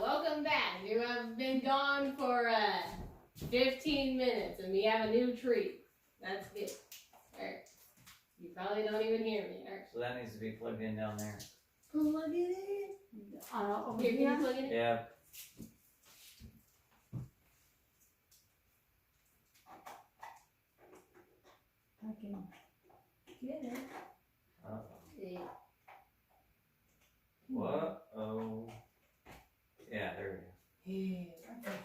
Welcome back. You have been gone for 15 minutes and we have a new tree. That's good. Alright. You probably don't even hear me. Alright. So that needs to be plugged in down there. Plug it in. Over Here, here. can you plug it in? Yeah. I can get it. Yeah. What? Oh. Yeah, there we go. Yeah. Okay.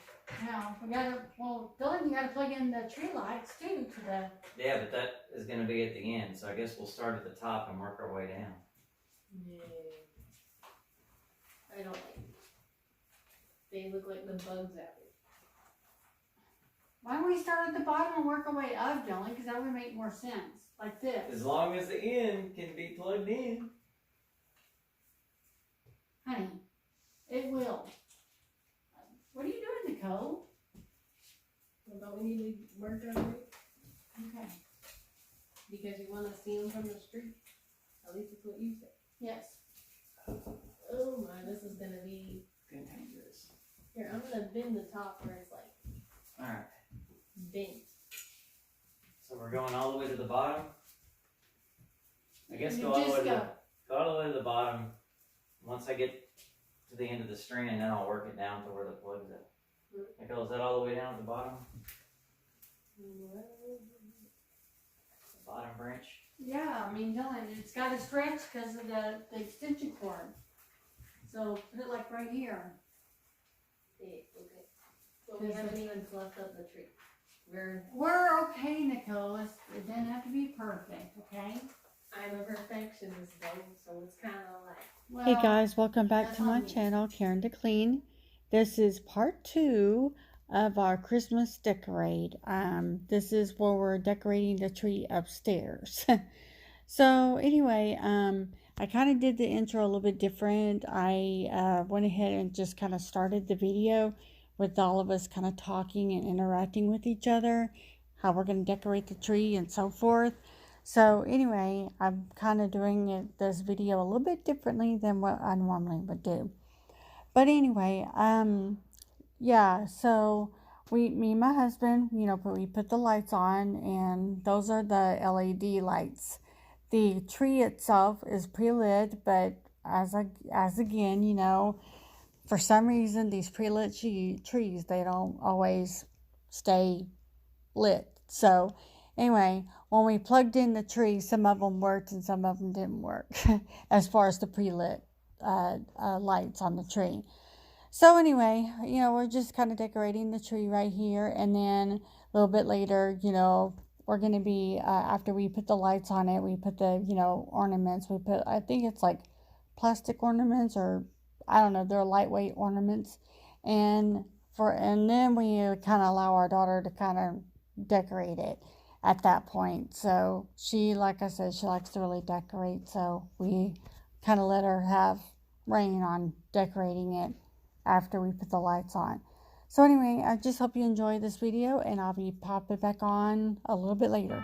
Now we gotta. Well, Dylan, you gotta plug in the tree lights too to the. Yeah, but that is going to be at the end, so I guess we'll start at the top and work our way down. Yeah. I don't like them. They look like the bugs out there. Why don't we start at the bottom and work our way up, Dylan? Because that would make more sense. Like this. As long as the end can be plugged in. Honey, it will. What are you doing, Nicole? Well, don't we need to work on it? Okay. Because you want to see them from the street. At least that's what you said. Yes. Oh my, this is gonna be. Dangerous. Here, I'm gonna bend the top where it's like Alright. bent. So we're going all the way to the bottom. I guess You go all the way just to go. go all the way to the bottom. Once I get to the end of the strand, then I'll work it down to where the plug's at. Nicole, is that all the way down at the bottom? The bottom branch? Yeah, I mean, Dylan, it's got to stretch because of the extension cord. So put it like right here. Yeah, okay. But we haven't even fluffed up the tree. We're okay, Nicole. It doesn't have to be perfect, okay? I'm a perfectionist though, so it's kind of like. Well, Hey guys, welcome back that's to my on me. channel, Karen to Clean. This is part 2 of our Christmas decorate. This is where we're decorating the tree upstairs. So anyway, I kind of did the intro a little bit different. I went ahead and just kind of started the video with all of us kind of talking and interacting with each other, how we're going to decorate the tree and so forth. So anyway, I'm kind of doing this video a little bit differently than what I normally would do. But anyway, yeah, so me and my husband, we put the lights on, and those are the LED lights. The tree itself is pre-lit, but as again, for some reason, these pre-lit trees, they don't always stay lit. So anyway, when we plugged in the tree, some of them worked and some of them didn't work as far as the pre-lit lights on the tree. So anyway, we're just kind of decorating the tree right here, and then a little bit later, we're going to be, after we put the lights on it, we put the, ornaments. We put, I think it's like plastic ornaments, or I don't know, they're lightweight ornaments. And then we kind of allow our daughter to kind of decorate it at that point. So she, like I said, she likes to really decorate. So we kind of let her have reign on decorating it after we put the lights on. So anyway, I just hope you enjoy this video, and I'll be popping back on a little bit later.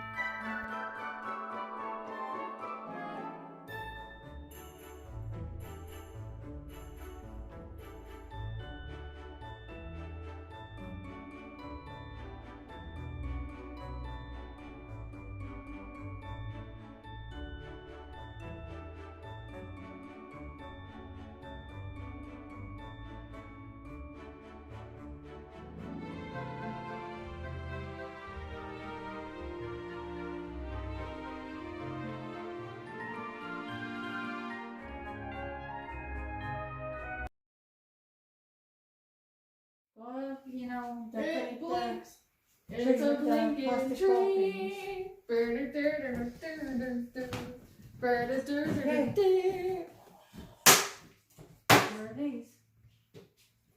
Well, It decorate the blinks. tree It's a with the blinking plastic tree. Where are these?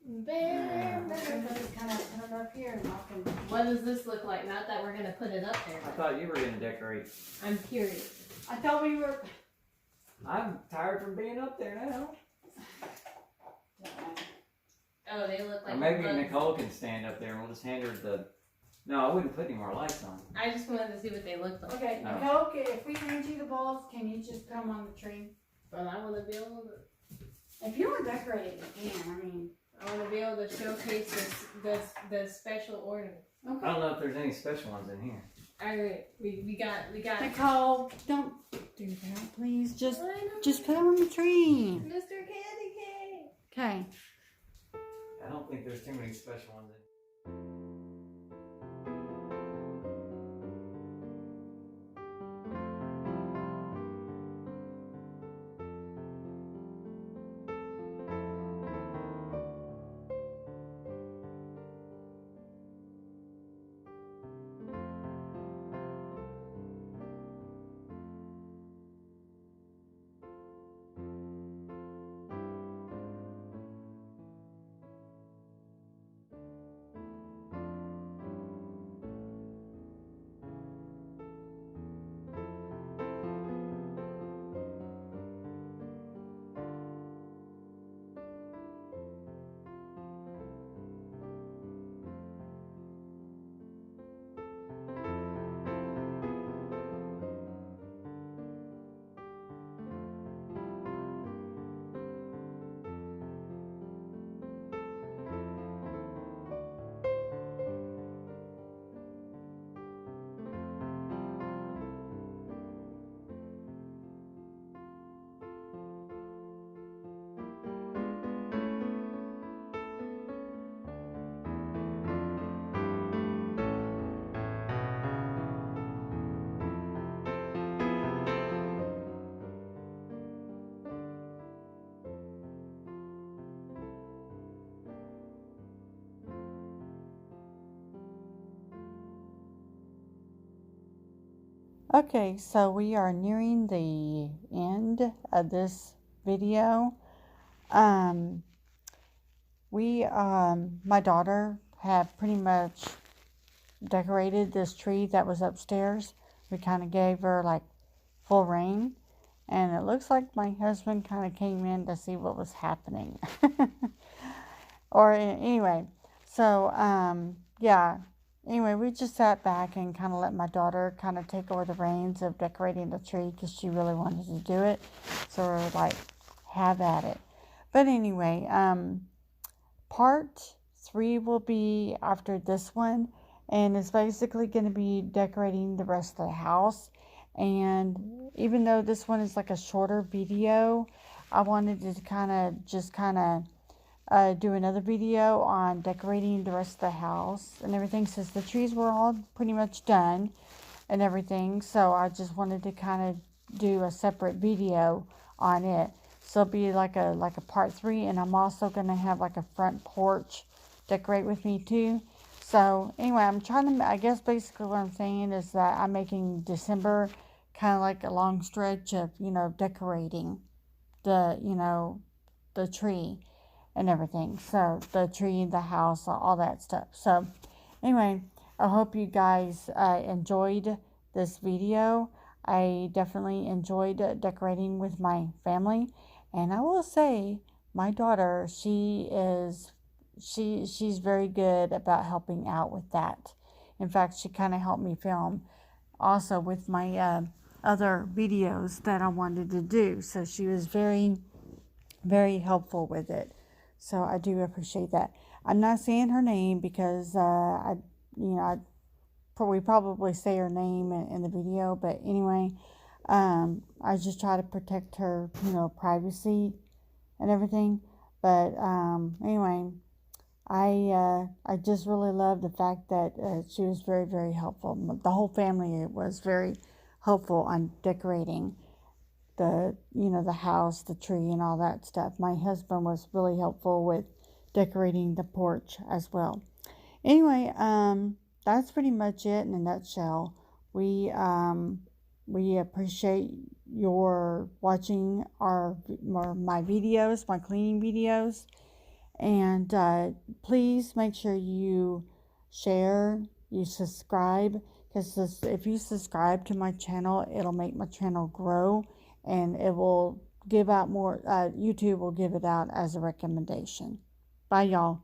Bear. Somebody's kind of put them up here and knocking. What does this look like? Not that we're gonna put it up there. I thought you were going to decorate. I'm curious. I thought we were. I'm tired from being up there now. Oh, they look like. Or maybe bugs. Nicole can stand up there and we'll just hand her the... No, I wouldn't put any more lights on. I just wanted to see what they looked like. Okay, No. Nicole, if we hand you the balls, can you just put them on the tree? But I want to be able to. If you want to decorate it, you can. I mean, I want to be able to showcase the special ornaments. I don't know if there's any special ones in here. Alright, we got. Nicole, don't do that, please. Just I know. put them on the tree. Mr. Candy Cane. Okay. I don't think there's too many special ones in here. Okay, so we are nearing the end of this video. My daughter had pretty much decorated this tree that was upstairs. We kind of gave her like full reign, and it looks like my husband kind of came in to see what was happening. Anyway, so yeah. Anyway, we just sat back and kind of let my daughter kind of take over the reins of decorating the tree because she really wanted to do it. So we're like, have at it. But anyway, part 3 will be after this one. And it's basically going to be decorating the rest of the house. And even though this one is like a shorter video, I wanted to do another video on decorating the rest of the house and everything, since the trees were all pretty much done and everything. So I just wanted to kind of do a separate video on it. So it'll be like a part 3, and I'm also going to have like a front porch decorate with me too. So anyway, I'm trying to, I guess basically what I'm saying is that I'm making December kind of like a long stretch of, decorating the tree and everything. So the tree, the house, all that stuff. So anyway, I hope you guys enjoyed this video. I definitely enjoyed decorating with my family. And I will say, my daughter, she's very good about helping out with that. In fact, she kind of helped me film also with my other videos that I wanted to do. So she was very, very helpful with it. So I do appreciate that. I'm not saying her name because we probably say her name in the video, but anyway, I just try to protect her, privacy and everything. But anyway, I just really love the fact that she was very, very helpful. The whole family was very helpful on decorating the house, the tree, and all that stuff. My husband was really helpful with decorating the porch as well. Anyway, that's pretty much it in a nutshell. We appreciate your watching my videos, my cleaning videos, and please make sure you share, you subscribe, because if you subscribe to my channel, it'll make my channel grow, and it will give out more, YouTube will give it out as a recommendation. Bye, y'all.